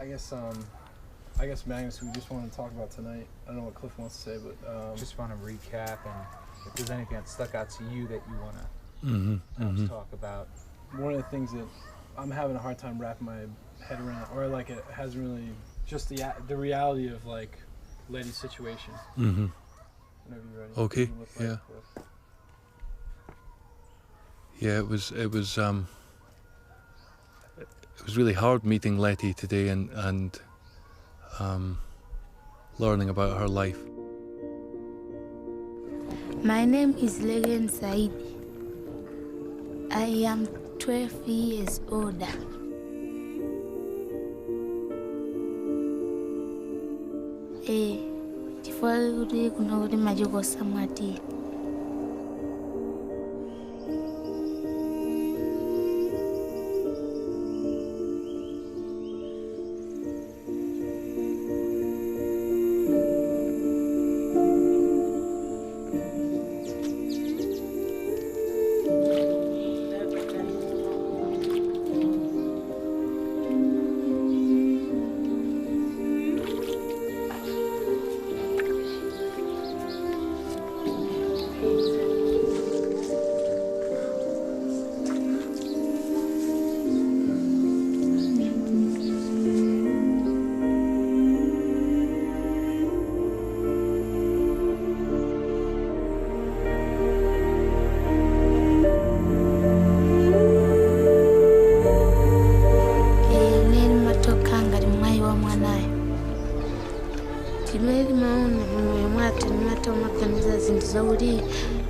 I guess Magnus, we just want to talk about tonight. I don't know what Cliff wants to say, but just want to recap, and if there's anything that stuck out to you that you want to talk about. One of the things that I'm having a hard time wrapping my head around, or like it hasn't really, just the reality of like Letty's situation. Mm-hmm. Whenever you're ready. Okay. Yeah. Yeah. It was really hard meeting Letty today and learning about her life. My name is Legen Said. I am 12 years older. Chifukwa kuti kuno kuti machikosa mwati.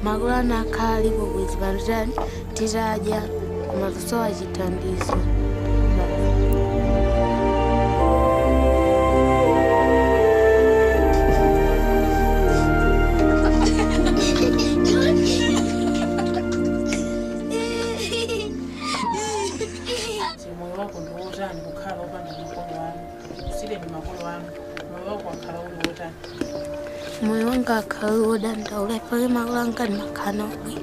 Magulana kali bwezi banjani tiraja kumatusowa chitandizo. Moyo wanga akauda ndaulaipa magulanga ni makana ugwi.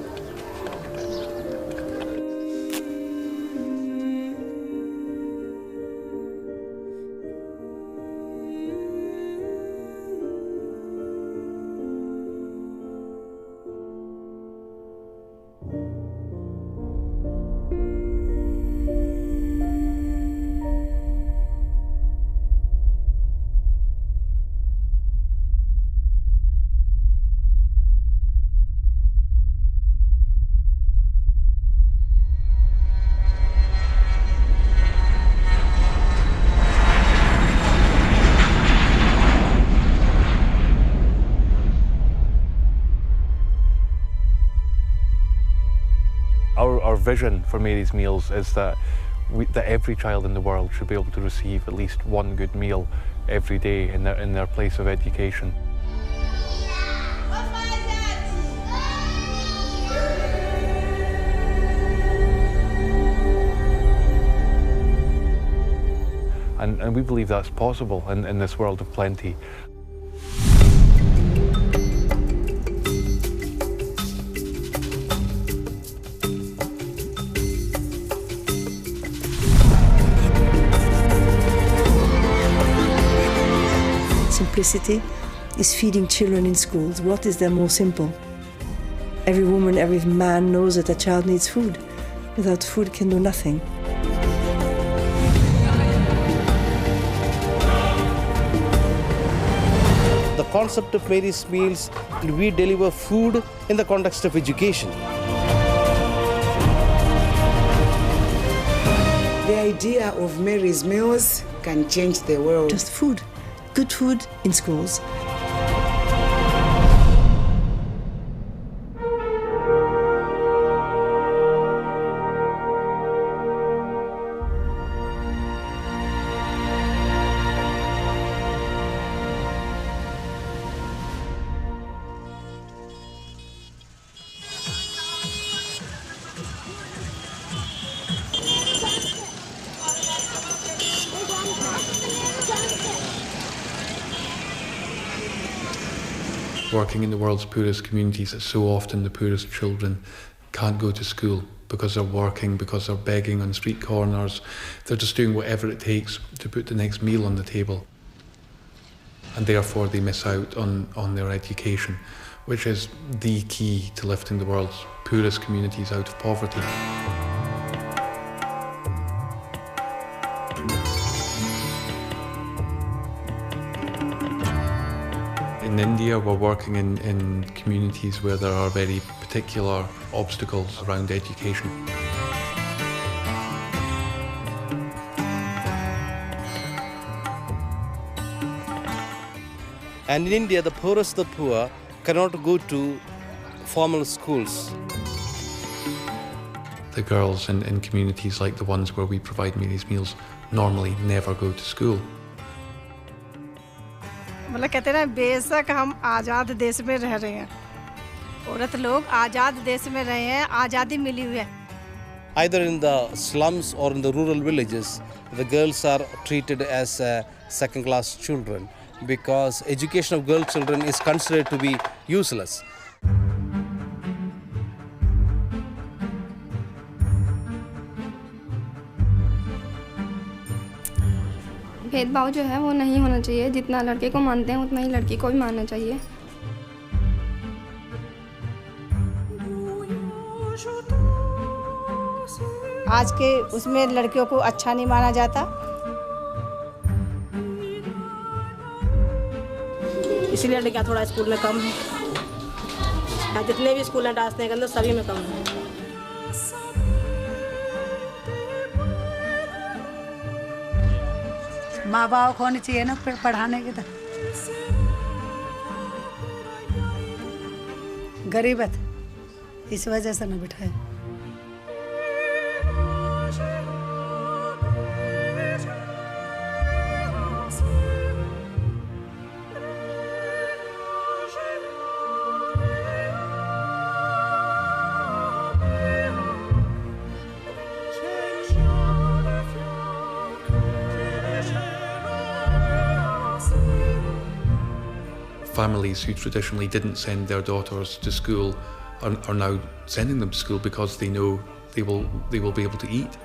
Our vision for Mary's Meals is that every child in the world should be able to receive at least one good meal every day in their place of education. And we believe that's possible in this world of plenty. Simplicity is feeding children in schools. What is there more simple? Every woman, every man knows that a child needs food. Without food, can do nothing. The concept of Mary's Meals, we deliver food in the context of education. The idea of Mary's Meals can change the world. Just food. Good food in schools. Working in the world's poorest communities, so often the poorest children can't go to school because they're working, because they're begging on street corners. They're just doing whatever it takes to put the next meal on the table. And therefore they miss out on their education, which is the key to lifting the world's poorest communities out of poverty. In India, we're working in communities where there are very particular obstacles around education. And in India, the poorest of the poor cannot go to formal schools. The girls in communities like the ones where we provide me these meals normally never go to school. मतलब कहते हैं बेशक हम आज़ाद देश में रह रहे हैं, औरत लोग आज़ाद देश में रहे हैं, आज़ादी मिली हुई है. Either in the slums or in the rural villages, the girls are treated as second-class children because education of girl children is considered to be useless. भेदभाव जो है वो नहीं होना चाहिए. जितना लड़के को मानते हैं उतना ही लड़की को भी मानना चाहिए. आज के उसमें लड़कियों को अच्छा नहीं माना जाता. इसलिए लड़कियाँ थोड़ा स्कूल में कम है. जितने भी स्कूल हैं डांसने के अंदर सभी में कम है. माँ बाप को होनी चाहिए ना पढ़ाने की. तो गरीबत इस वजह से न बिठाए. Families who traditionally didn't send their daughters to school are now sending them to school because they know they will be able to eat.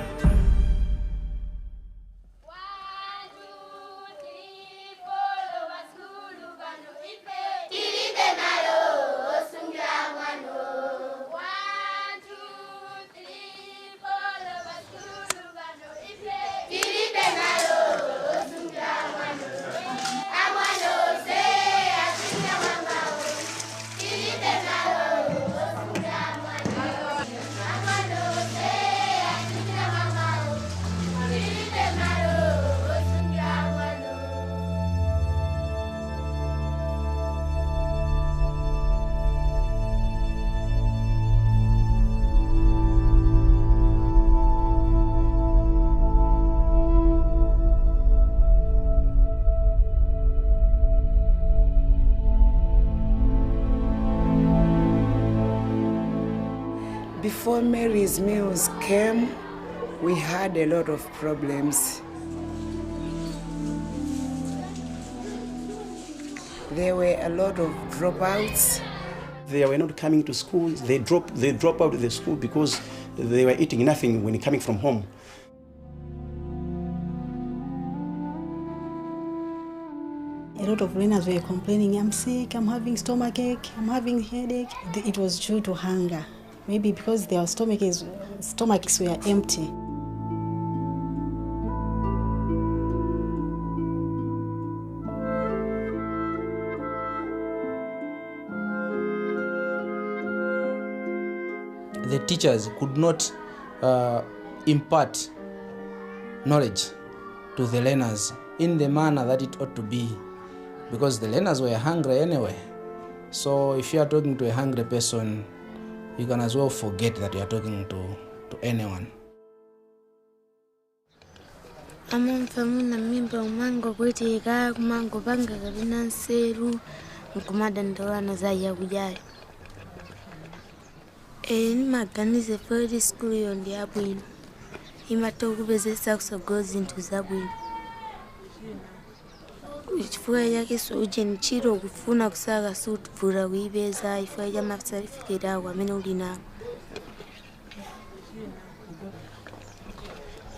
Before Mary's meals came, we had a lot of problems. There were a lot of dropouts. They were not coming to school. They drop out of the school because they were eating nothing when coming from home. A lot of learners were complaining, I'm sick, I'm having stomachache, I'm having headache. It was due to hunger. Maybe because their stomachs were empty. The teachers could not impart knowledge to the learners in the manner that it ought to be, because the learners were hungry anyway. So if you are talking to a hungry person, you can as well forget that you are talking to anyone. Amamfamuna mimba umango kwetiga kumango banga kabina nseru nkumada ndowana zaya kujayo. Ni maganize for school yondi abwino. Imatoku bezesa kusogozi into zabwino. Ichifuwa yake soje nchiro kufuna kusaga suit vura wibeza ifuwa ya mafsarifikira wa mena ulina.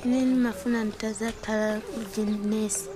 Nini mafuna nitazakala ujinesi.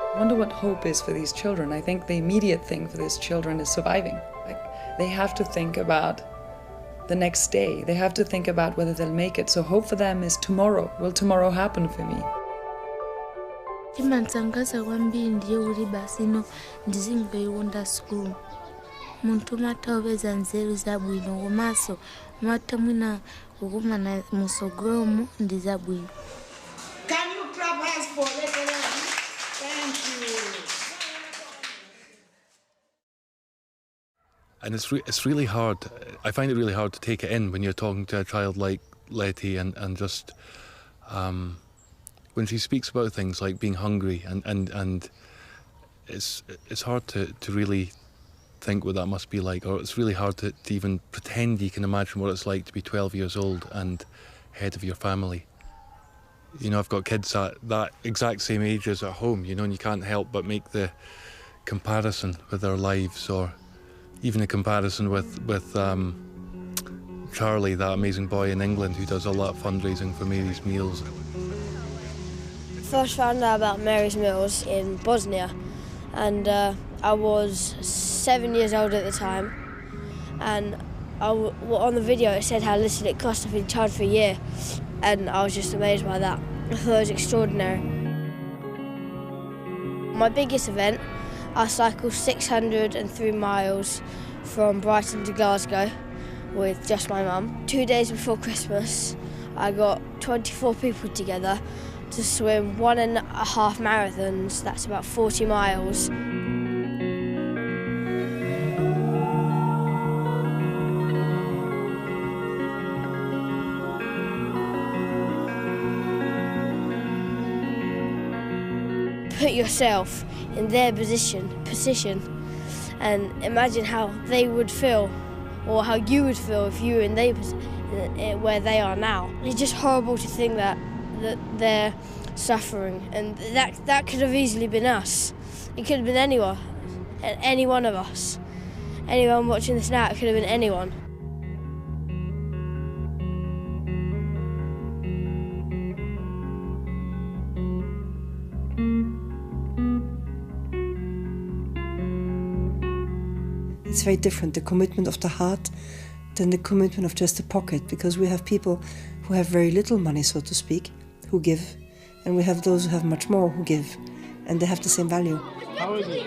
I wonder what hope is for these children. I think the immediate thing for these children is surviving. Like, they have to think about the next day. They have to think about whether they'll make it. So hope for them is tomorrow. Will tomorrow happen for me? Chimansangaza kwambiri ndiye uri basino ndizimveiwonda school. Muntu mataweza nzeru zabwino komaso mata mwina kukumana musogomo ndizabwino. Can you clap hands for Lebanon? Thank you. And it's really hard. I find it really hard to take it in when you're talking to a child like Letty and just when she speaks about things like being hungry and it's hard to really think what that must be like, or it's really hard to even pretend you can imagine what it's like to be 12 years old and head of your family. You know, I've got kids at that exact same age as at home, you know, and you can't help but make the comparison with their lives, or even a comparison with Charlie, that amazing boy in England who does a lot of fundraising for Mary's Meals. First found out about Mary's Meals in Bosnia, and I was 7 years old at the time, and on the video it said how little it cost. I've been charged for a year, and I was just amazed by that. I thought it was extraordinary. My biggest event, I cycled 603 miles from Brighton to Glasgow with just my mum. 2 days before Christmas, I got 24 people together to swim 1.5 marathons, that's about 40 miles. Put yourself in their position and imagine how they would feel, or how you would feel if you were in where they are now. It's just horrible to think that they're suffering, and that could have easily been us. It could have been anyone, any one of us. Anyone watching this now, it could have been anyone. It's very different, the commitment of the heart than the commitment of just the pocket, because we have people who have very little money, so to speak, who give, and we have those who have much more who give, and they have the same value. How is it?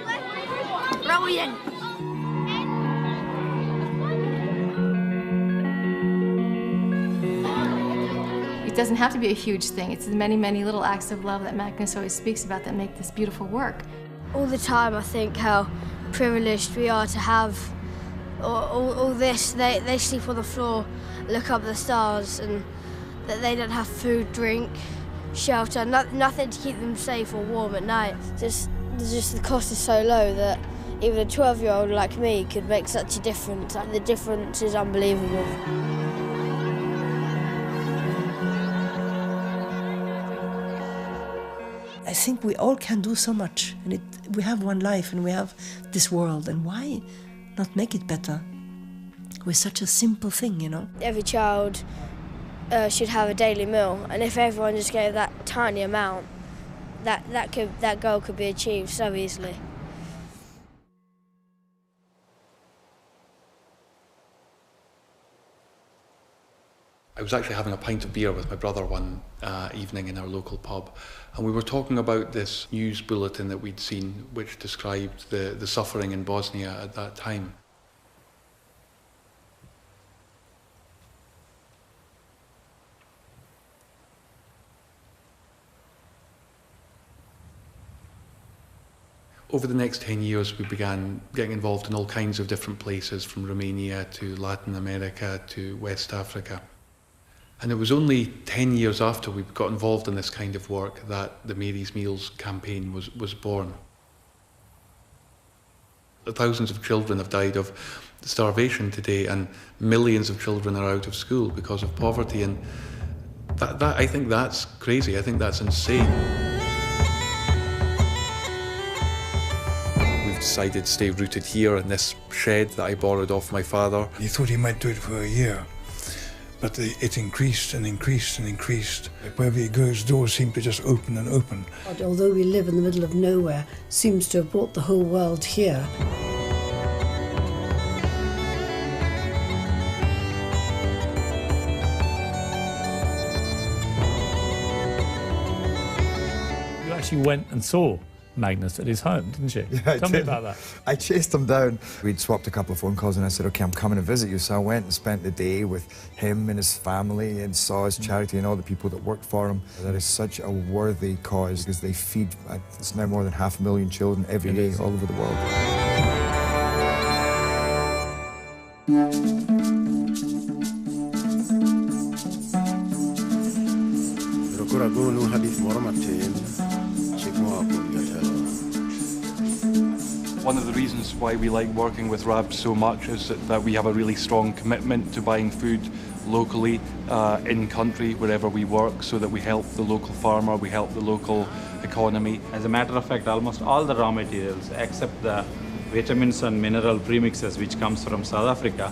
It doesn't have to be a huge thing. It's the many, many little acts of love that Magnus always speaks about that make this beautiful work. All the time I think how privileged we are to have all this. They sleep on the floor, look up at the stars, and that they don't have food, drink, shelter, nothing to keep them safe or warm at night. Just the cost is so low that even a 12-year-old like me could make such a difference. The difference is unbelievable. I think we all can do so much, and we have one life and we have this world, and why not make it better with such a simple thing, you know? Every child should have a daily meal, and if everyone just gave that tiny amount, that goal could be achieved so easily. I was actually having a pint of beer with my brother one evening in our local pub, and we were talking about this news bulletin that we'd seen which described the suffering in Bosnia at that time. Over the next 10 years, we began getting involved in all kinds of different places, from Romania to Latin America to West Africa. And it was only 10 years after we got involved in this kind of work that the Mary's Meals campaign was born. Thousands of children have died of starvation today, and millions of children are out of school because of poverty, and I think that's crazy. I think that's insane. We've decided to stay rooted here in this shed that I borrowed off my father. He thought he might do it for a year. But it increased and increased and increased. Wherever he goes, doors seem to just open and open. Although we live in the middle of nowhere, seems to have brought the whole world here. You actually went and saw Magnus at his home, didn't you? Yeah, Tell me about that. I chased him down. We'd swapped a couple of phone calls and I said, okay, I'm coming to visit you. So I went and spent the day with him and his family and saw his charity and all the people that worked for him. That is such a worthy cause because they feed, it's now more than 500,000 children every day all over the world. One of the reasons why we like working with RAB so much is that we have a really strong commitment to buying food locally, in country, wherever we work, so that we help the local farmer, we help the local economy. As a matter of fact, almost all the raw materials, except the vitamins and mineral premixes which comes from South Africa,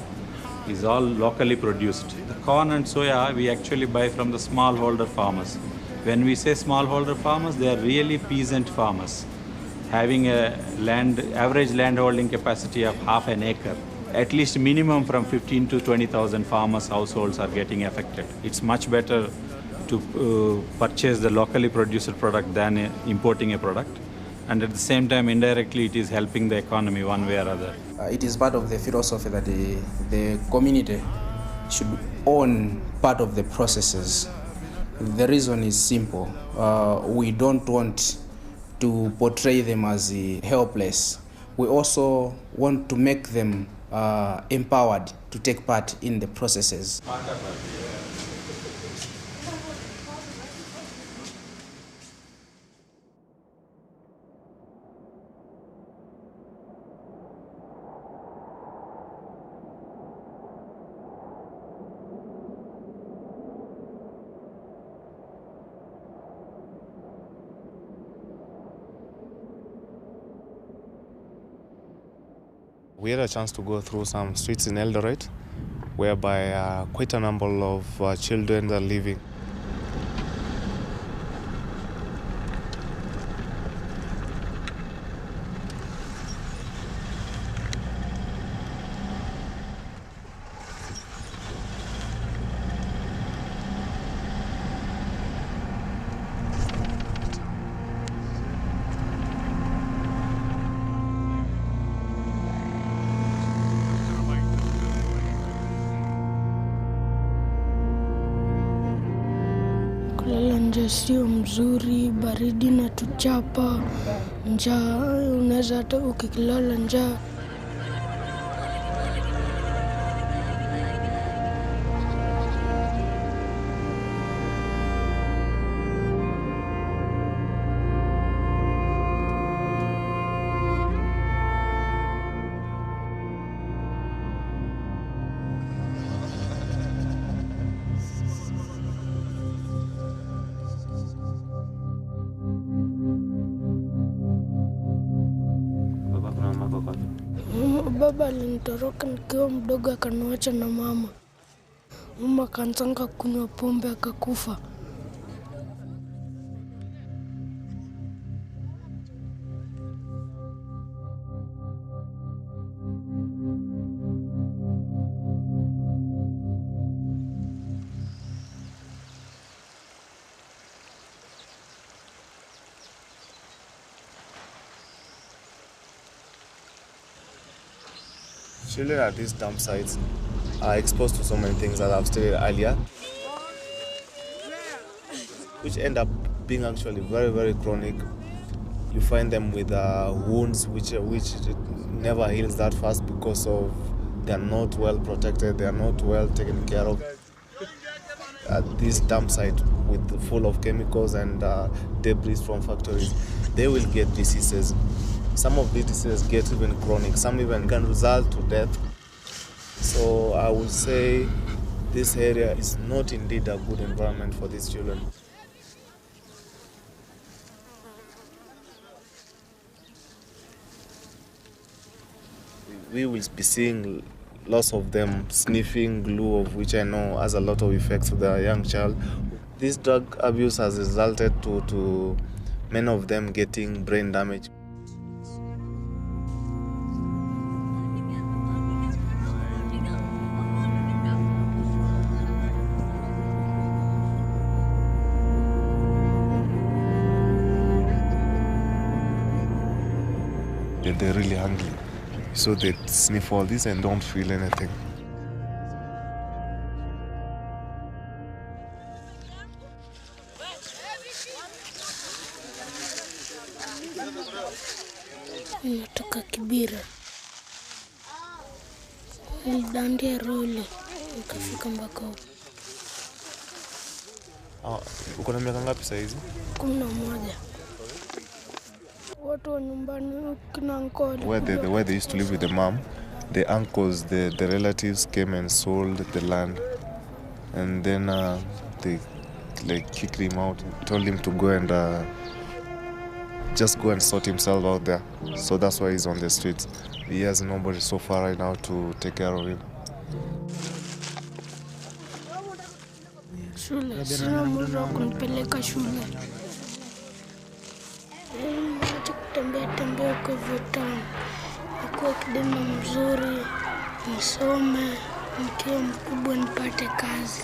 is all locally produced. The corn and soya we actually buy from the smallholder farmers. When we say smallholder farmers, they are really peasant farmers, having a average land holding capacity of half an acre. At least minimum from 15 to 20,000 farmers' households are getting affected. It's much better to purchase the locally produced product than importing a product. And at the same time, indirectly, it is helping the economy one way or other. It is part of the philosophy that the community should own part of the processes. The reason is simple. We don't want to portray them as helpless. We also want to make them empowered to take part in the processes. We had a chance to go through some streets in Eldoret, whereby quite a number of children are living. Kulala nje sio mzuri, baridi na tuchapa, njaa, unaweza hata ukilala njaa. Baba alinitoroka nikiwa mdogo akaniacha na mama. Mama akaanza kunywa pombe akakufa. Children at these dump sites are exposed to so many things that I've stated earlier, which end up being actually very, very chronic. You find them with wounds which never heals that fast because of they are not well protected, they are not well taken care of. At this dump site full of chemicals and debris from factories, they will get diseases. Some of these diseases get even chronic, some even can result to death. So I would say this area is not indeed a good environment for these children. We will be seeing lots of them sniffing glue, of which I know has a lot of effects to the young child. This drug abuse has resulted to many of them getting brain damage. They're really hungry, so they sniff all this and don't feel anything. Natoka Kibira, nilidandia roli nikafika mpaka huko. Uko na miaka ngapi sasa hizi? 11. Watu wa nyumbani kina uncle. Where they used to live with the mom, the uncles, the relatives came and sold the land, and then they kicked him out, told him to go and just go and sort himself out there. So that's why he's on the streets. He has nobody so far right now to take care of him. Shule, sina muda wa kunipeleka shule. Acha kutembea kwa vitani. Nakuwa kijana mzuri, nisome, nikiwa mkubwa nipate kazi.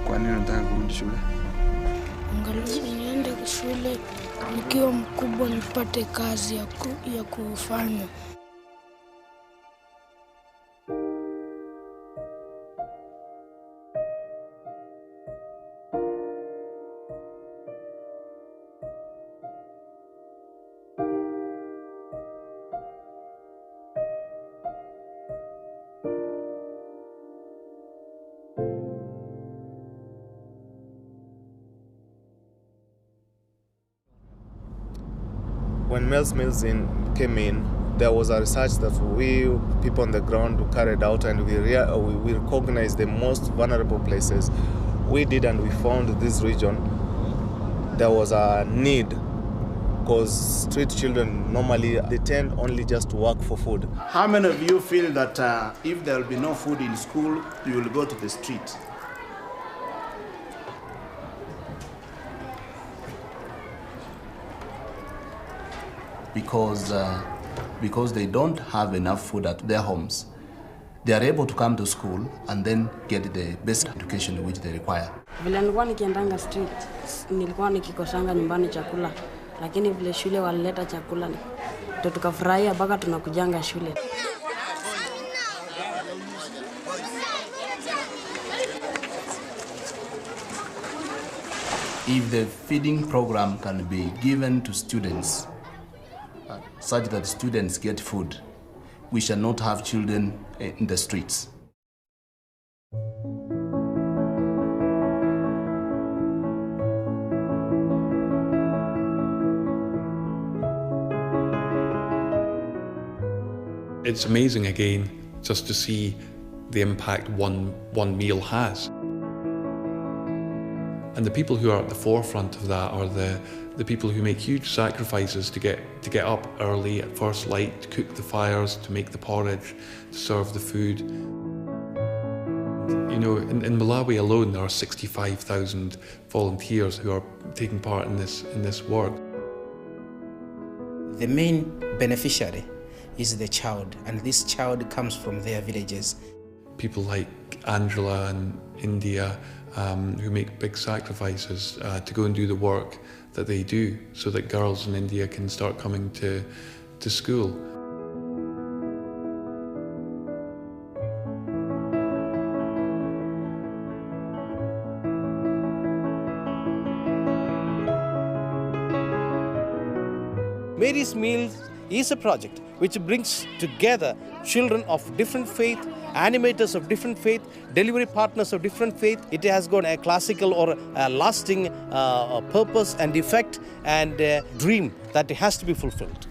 Kwa nini unataka kurudi shule? Angalau niende shule nikiwa mkubwa nipate kazi ya kufanya. When Mills came in, there was a research that we people on the ground carried out, and we recognized the most vulnerable places. We did, and we found this region. There was a need, because street children normally they tend only just to work for food. How many of you feel that if there will be no food in school, you will go to the street? Because they don't have enough food at their homes, they are able to come to school and then get the basic education which they require. Vile nilikuwa nikiendanga street, nilikuwa nikikosanga nyumbani chakula, lakini vile shule walileta chakula, ndio tukafurahia mpaka tunakujanga shule. If the feeding program can be given to students, such that students get food, we shall not have children in the streets. It's amazing again just to see the impact one meal has. And the people who are at the forefront of that are the people who make huge sacrifices to get up early at first light, to cook the fires, to make the porridge, to serve the food. You know, in Malawi alone there are 65,000 volunteers who are taking part in this work. The main beneficiary is the child, and this child comes from their villages. People like Angela and India who make big sacrifices to go and do the work that they do so that girls in India can start coming to school. Mary's Meals is a project which brings together children of different faith, animators of different faith, delivery partners of different faith. It has got a classical or a lasting purpose and effect and dream that has to be fulfilled.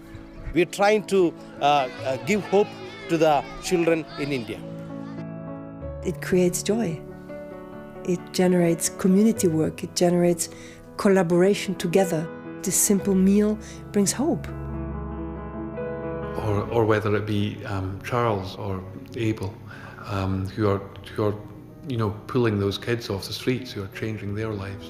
We are trying to give hope to the children in India. It creates joy. It generates community work. It generates collaboration together. This simple meal brings hope. Or whether it be Charles or Abel, who are you know, pulling those kids off the streets, who are changing their lives.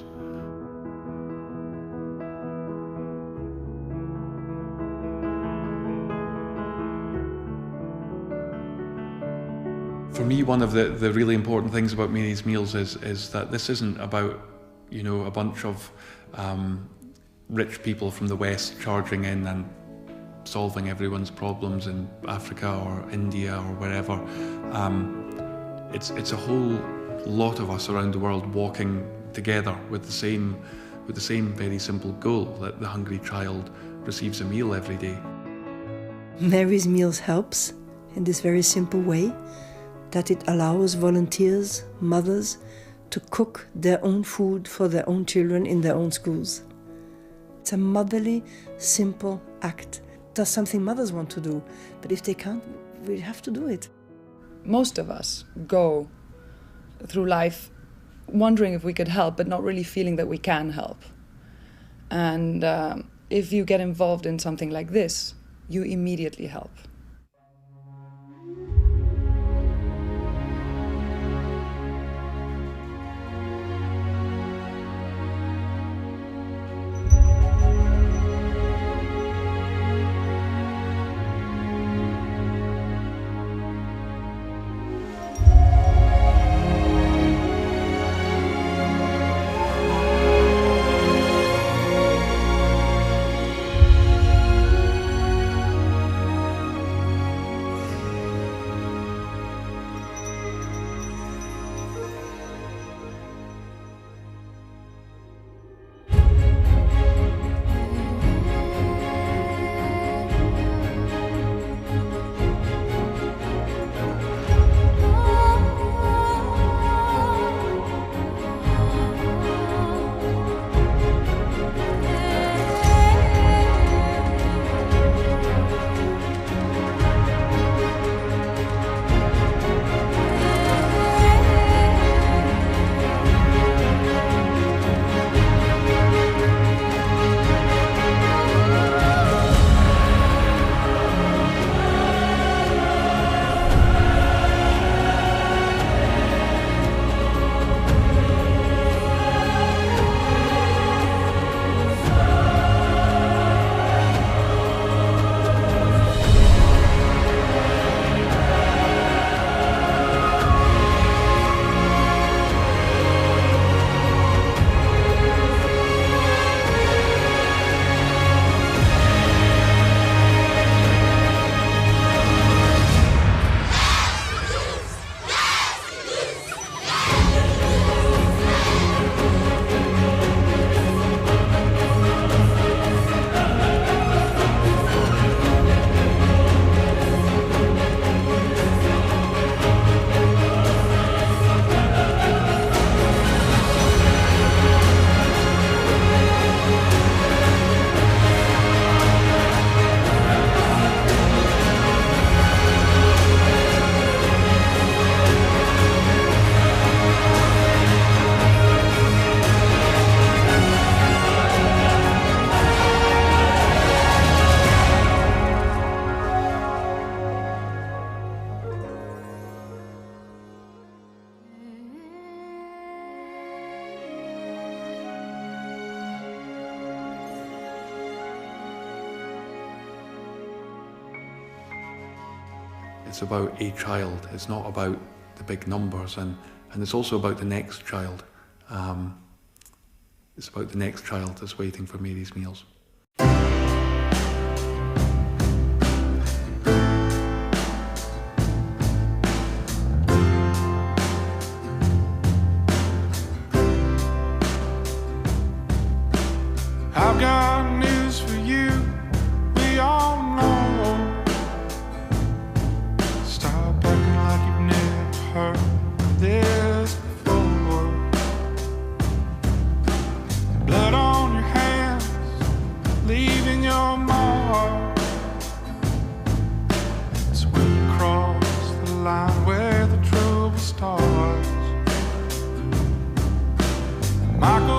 For me, one of the really important things about Mary's Meals is that this isn't about, you know, a bunch of rich people from the West charging in and solving everyone's problems in Africa or India or wherever. It's a whole lot of us around the world walking together with the same very simple goal, that the hungry child receives a meal every day. Mary's Meals helps in this very simple way, that it allows volunteers, mothers, to cook their own food for their own children in their own schools. It's a motherly, simple act. That's something mothers want to do, but if they can't, we have to do it. Most of us go through life wondering if we could help, but not really feeling that we can help. And if you get involved in something like this, you immediately help. it's about a child. It's not about the big numbers, and it's also about the next child. It's about the next child that's waiting for Mary's meals. I've got news for you, we all know. Stop acting like you've never heard this before. Blood on your hands, leaving your mark. It's when you cross the line where the trouble starts. Michael